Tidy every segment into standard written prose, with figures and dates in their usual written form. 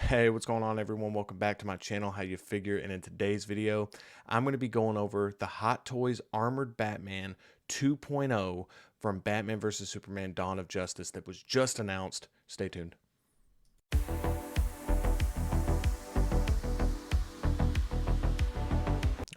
Hey, what's going on, everyone? Welcome back to my channel, How You Figure. And in today's video, I'm going to be going over the Hot Toys Armored Batman 2.0 from Batman vs. Superman Dawn of Justice that was just announced. Stay tuned.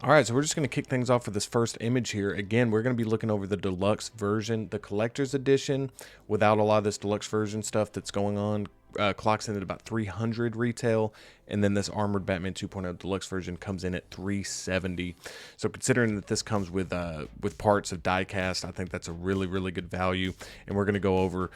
All right, so we're just going to kick things off with this first image here. Again, we're going to be looking over the deluxe version, the collector's edition, without a lot of this deluxe version stuff that's going on. Clocks in at about 300 retail, and then this Armored Batman 2.0 deluxe version comes in at 370. So considering that this comes with parts of diecast, I think that's a really good value. And we're going to go over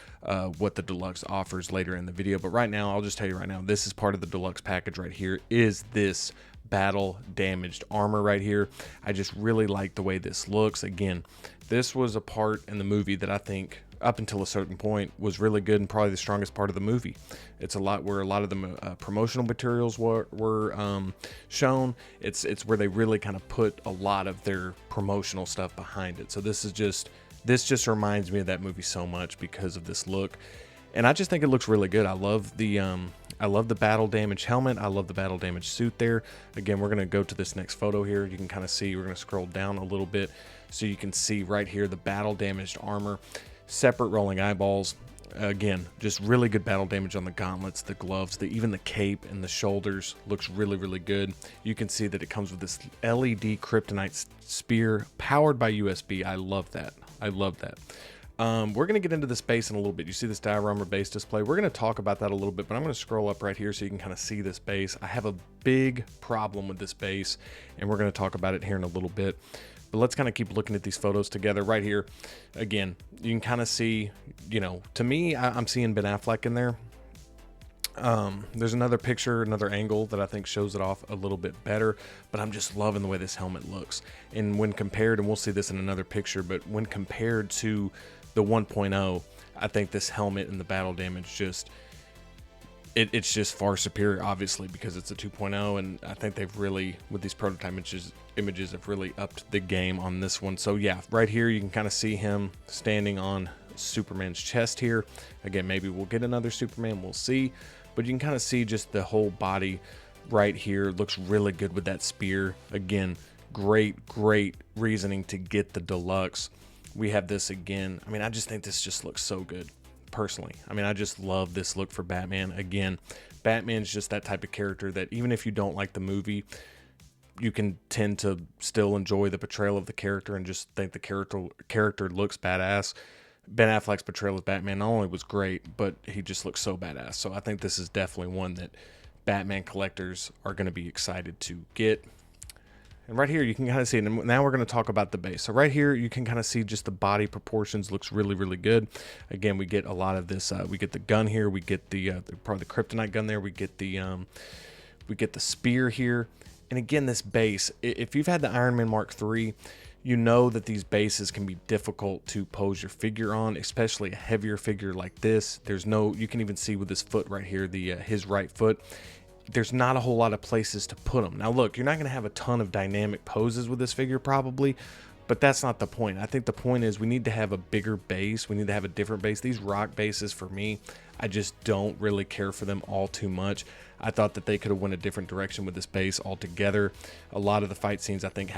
what the deluxe offers later in the video. But right now, I'll just tell you right now, this is part of the deluxe package right here. Is this battle damaged armor right here? I just really like the way this looks. Again, this was a part in the movie that I think up until a certain point was really good and probably the strongest part of the movie. It's a lot where a lot of the promotional materials were shown. It's where they really kind of put a lot of their promotional stuff behind it. So this just reminds me of that movie so much because of this look. And I just think it looks really good. I love the battle damage helmet. I love the battle damage suit there. Again, we're going to go to this next photo here. You can kind of see, we're going to scroll down a little bit so you can see right here the battle damaged armor, separate rolling eyeballs. Again, just really good battle damage on the gauntlets, the gloves, even the cape and the shoulders looks really good. You can see that it comes with this LED kryptonite spear powered by USB. I love that. I love that. We're going to get into this base in a little bit. You see this diorama base display. We're going to talk about that a little bit, but I'm going to scroll up right here so you can kind of see this base. I have a big problem with this base, and we're going to talk about it here in a little bit. But let's kind of keep looking at these photos together right here. Again, you can kind of see, to me, I'm seeing Ben Affleck in there. There's another picture, another angle that I think shows it off a little bit better, but I'm just loving the way this helmet looks. And when compared, and we'll see this in another picture, but when compared to the 1.0, I think this helmet and the battle damage it's just far superior, obviously, because it's a 2.0, and I think they've really, with these prototype images have really upped the game on this one. So yeah, right here you can kind of see him standing on Superman's chest here. Again, maybe we'll get another Superman, we'll see, but you can kind of see just the whole body right here. Looks really good with that spear. Again, great reasoning to get the deluxe. We have this again. I mean, I just think this just looks so good personally. I mean, I just love this look for Batman. Again, Batman's just that type of character that even if you don't like the movie, you can tend to still enjoy the portrayal of the character and just think the character looks badass. Ben Affleck's portrayal of Batman not only was great, but he just looks so badass. So I think this is definitely one that Batman collectors are going to be excited to get. And right here you can kind of see it. And now we're going to talk about the base. So right here you can kind of see just the body proportions looks really good. Again, we get a lot of this. We get the gun here. We get probably the kryptonite gun there. We get the spear here. And again, this base, if you've had the Iron Man Mark III, you know that these bases can be difficult to pose your figure on, especially a heavier figure like this. You can even see with this foot right here, his right foot, there's not a whole lot of places to put them. Now look, you're not going to have a ton of dynamic poses with this figure probably, but that's not the point. I think the point is we need to have a bigger base. We need to have a different base. These rock bases, for me, I just don't really care for them all too much. I thought that they could have went a different direction with this base altogether. A lot of the fight scenes, I think,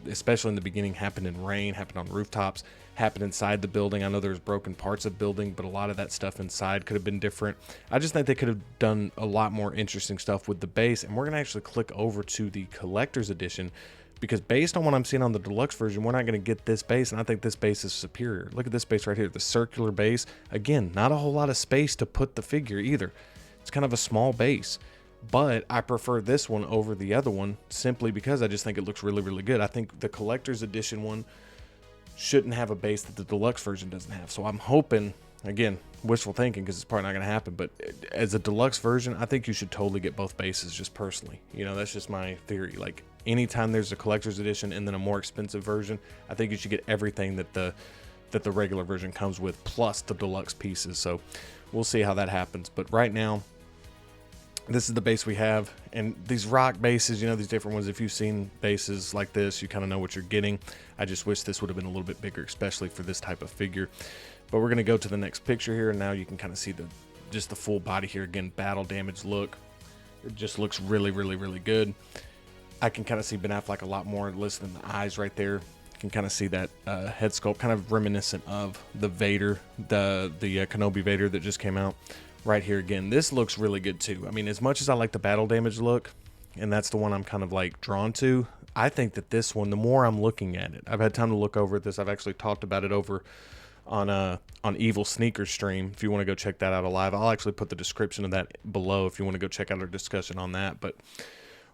especially in the beginning, happened in rain, happened on rooftops, happened inside the building. I know there's broken parts of building, but a lot of that stuff inside could have been different. I just think they could have done a lot more interesting stuff with the base. And we're going to actually click over to the collector's edition, because based on what I'm seeing on the deluxe version, we're not going to get this base, and I think this base is superior. Look at this base right here, the circular base. Again, not a whole lot of space to put the figure either. It's kind of a small base, but I prefer this one over the other one simply because I just think it looks really good. I think the collector's edition one shouldn't have a base that the deluxe version doesn't have. So I'm hoping, again, wishful thinking because it's probably not going to happen, but as a deluxe version, I think you should totally get both bases just personally. That's just my theory. Like anytime there's a collector's edition and then a more expensive version, I think you should get everything that the regular version comes with plus the deluxe pieces. So we'll see how that happens. But right now, this is the base we have, and these rock bases, these different ones, if you've seen bases like this, you kind of know what you're getting. I just wish this would have been a little bit bigger, especially for this type of figure. But we're going to go to the next picture here, and now you can kind of see just the full body here. Again, battle damage look. It just looks really, really, really good. I can kind of see Ben Affleck a lot more listed in the eyes right there. You can kind of see that head sculpt, kind of reminiscent of the Vader, the Kenobi Vader that just came out. Right here again, this looks really good too. I mean, as much as I like the battle damage look, and that's the one I'm kind of like drawn to, I think that this one, the more I'm looking at it, I've had time to look over at this. I've actually talked about it over on Evil Sneakers stream. If you want to go check that out alive, I'll actually put the description of that below if you want to go check out our discussion on that. But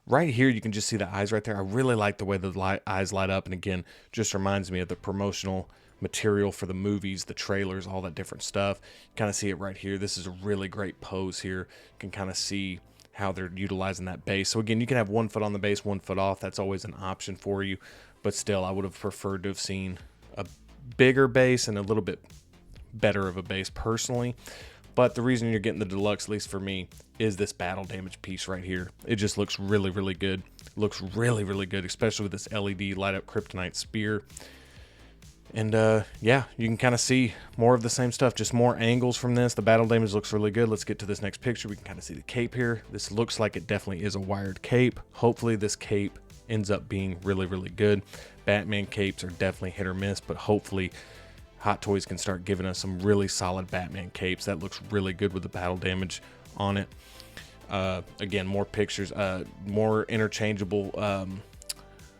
right here, you can just see the eyes right there. I really like the way the eyes light up. And again, just reminds me of the promotional material for the movies, the trailers, all that different stuff. You kind of see it right here. This is a really great pose here. You can kind of see how they're utilizing that base. So again, you can have 1 foot on the base, 1 foot off. That's always an option for you. But still, I would have preferred to have seen a bigger base and a little bit better of a base personally. But the reason you're getting the deluxe, at least for me, is this battle damage piece right here. It just looks really, really good. Looks really, really good, especially with this LED light up kryptonite spear. And yeah, you can kind of see more of the same stuff, just more angles from this. The battle damage looks really good. Let's get to this next picture. We can kind of see the cape here. This looks like it definitely is a wired cape. Hopefully this cape ends up being really, really good. Batman capes are definitely hit or miss, but hopefully Hot Toys can start giving us some really solid Batman capes. That looks really good with the battle damage on it. Again, more pictures, more interchangeable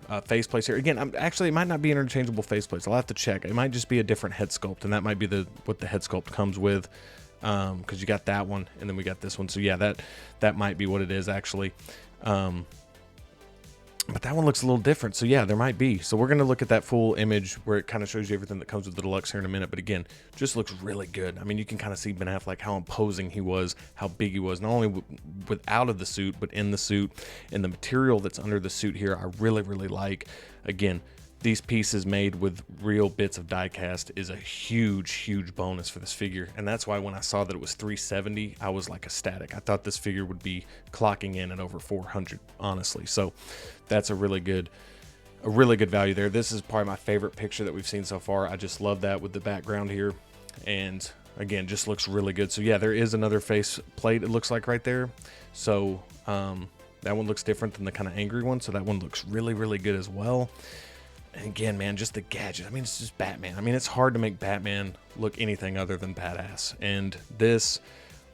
faceplates here. Again, actually, it might not be interchangeable faceplates. I'll have to check. It might just be a different head sculpt, and that might be what the head sculpt comes with, because you got that one, and then we got this one. So yeah, that might be what it is actually. But that one looks a little different. So yeah, there might be. So we're going to look at that full image where it kind of shows you everything that comes with the deluxe here in a minute. But again, just looks really good. I mean, you can kind of see Ben Affleck, how imposing he was, how big he was, not only out of the suit, but in the suit. And the material that's under the suit here, I really, really like. Again, these pieces made with real bits of die cast is a huge, huge bonus for this figure. And that's why when I saw that it was $370, I was like ecstatic. I thought this figure would be clocking in at over 400, honestly. So that's a really good value there. This is probably my favorite picture that we've seen so far. I just love that with the background here. And again, just looks really good. So yeah, there is another face plate, it looks like right there. So that one looks different than the kind of angry one. So that one looks really, really good as well. And again, man, just the gadget. I mean, it's just Batman. I mean, it's hard to make Batman look anything other than badass. And this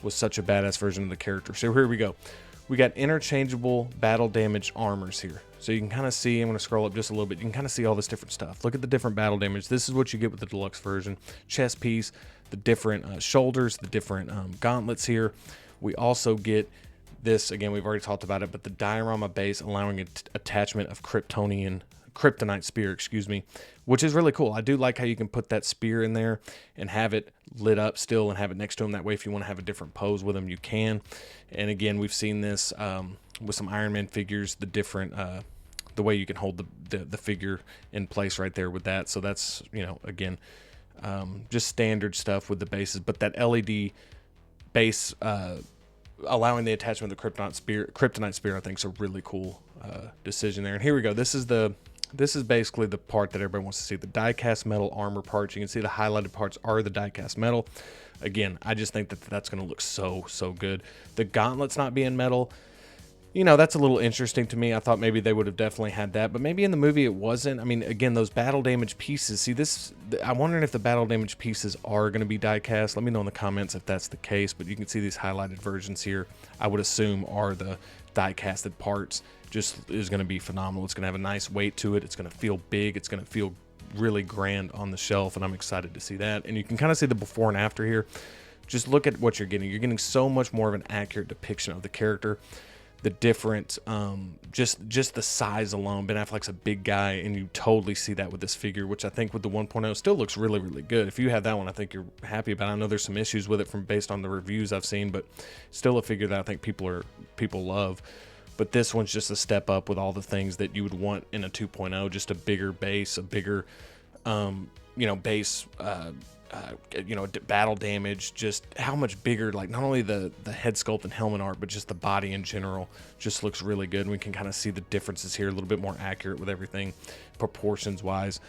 was such a badass version of the character. So here we go. We got interchangeable battle damage armors here. So you can kind of see, I'm going to scroll up just a little bit. You can kind of see all this different stuff. Look at the different battle damage. This is what you get with the deluxe version. Chest piece, the different shoulders, the different gauntlets here. We also get this, again, we've already talked about it, but the diorama base allowing attachment of kryptonite spear, which is really cool. I do like how you can put that spear in there and have it lit up still and have it next to him. That way, if you want to have a different pose with him, you can. And again, we've seen this with some Iron Man figures, the different, the way you can hold the figure in place right there with that. So that's, you know, again, just standard stuff with the bases, but that LED base, allowing the attachment of the kryptonite spear, I think is a really cool decision there. And here we go. This is basically the part that everybody wants to see, the die-cast metal armor parts. You can see the highlighted parts are the die-cast metal. Again, I just think that that's going to look so, so good. The gauntlets not being metal, you know, that's a little interesting to me. I thought maybe they would have definitely had that, but maybe in the movie it wasn't. I mean, again, those battle damage pieces, see this, I'm wondering if the battle damage pieces are going to be die-cast. Let me know in the comments if that's the case, but you can see these highlighted versions here, I would assume are the die-casted parts. Just is going to be phenomenal. It's going to have a nice weight to it. It's going to feel big. It's going to feel really grand on the shelf, and I'm excited to see that. And you can kind of see the before and after here. Just look at what you're getting. You're getting so much more of an accurate depiction of the character. The different, just the size alone. Ben Affleck's a big guy, and you totally see that with this figure, which I think with the 1.0 still looks really, really good. If you have that one, I think you're happy about it. I know there's some issues with it based on the reviews I've seen, but still a figure that I think people love. But this one's just a step up with all the things that you would want in a 2.0, just a bigger base, a bigger, base, battle damage, just how much bigger, like not only the head sculpt and helmet art, but just the body in general just looks really good. And we can kind of see the differences here, a little bit more accurate with everything proportions wise.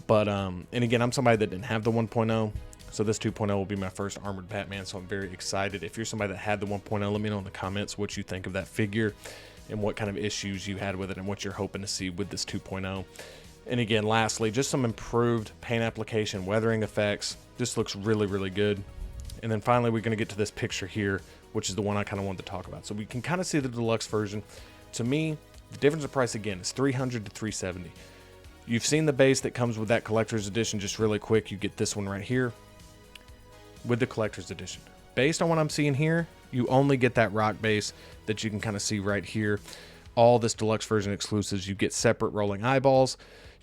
But, and again, I'm somebody that didn't have the 1.0. So this 2.0 will be my first Armored Batman, so I'm very excited. If you're somebody that had the 1.0, let me know in the comments what you think of that figure and what kind of issues you had with it and what you're hoping to see with this 2.0. And again, lastly, just some improved paint application, weathering effects. This looks really, really good. And then finally, we're going to get to this picture here, which is the one I kind of wanted to talk about. So we can kind of see the deluxe version. To me, the difference in price, again, is $300 to $370. You've seen the base that comes with that collector's edition. Just really quick, you get this one right here with the collector's edition. Based on what I'm seeing here, you only get that rock base that you can kind of see right here. All this deluxe version exclusives, you get separate rolling eyeballs,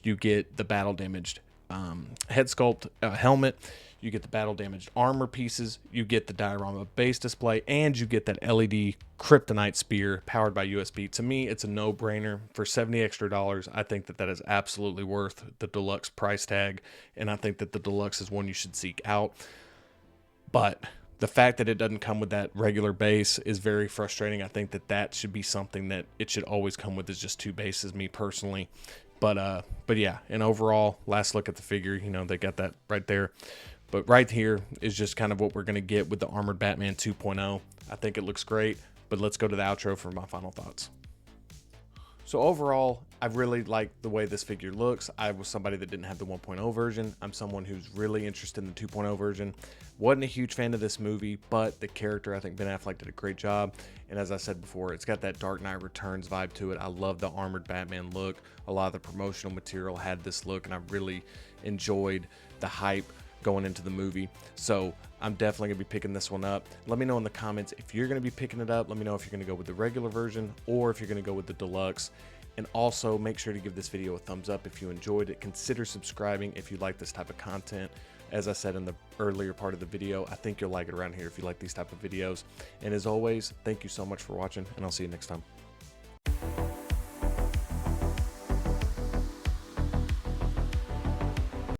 you get the battle damaged head sculpt helmet, you get the battle damaged armor pieces, you get the diorama base display, and you get that LED kryptonite spear powered by USB. To me, it's a no-brainer. For $70 extra, I think that is absolutely worth the deluxe price tag, and I think that the deluxe is one you should seek out. But the fact that it doesn't come with that regular base is very frustrating. I think that should be something that it should always come with, is just two bases, me personally. But yeah, and overall, last look at the figure, you know, they got that right there. But right here is just kind of what we're going to get with the Armored Batman 2.0. I think it looks great, but let's go to the outro for my final thoughts. So overall, I really like the way this figure looks. I was somebody that didn't have the 1.0 version. I'm someone who's really interested in the 2.0 version. Wasn't a huge fan of this movie, but the character, I think Ben Affleck did a great job. And as I said before, it's got that Dark Knight Returns vibe to it. I love the Armored Batman look. A lot of the promotional material had this look, and I really enjoyed the hype going into the movie. So I'm definitely gonna be picking this one up. Let me know in the comments if you're gonna be picking it up. Let me know if you're gonna go with the regular version or if you're gonna go with the deluxe. And also make sure to give this video a thumbs up if you enjoyed it. Consider subscribing if you like this type of content. As I said in the earlier part of the video, I think you'll like it around here if you like these type of videos. And as always, thank you so much for watching, and I'll see you next time.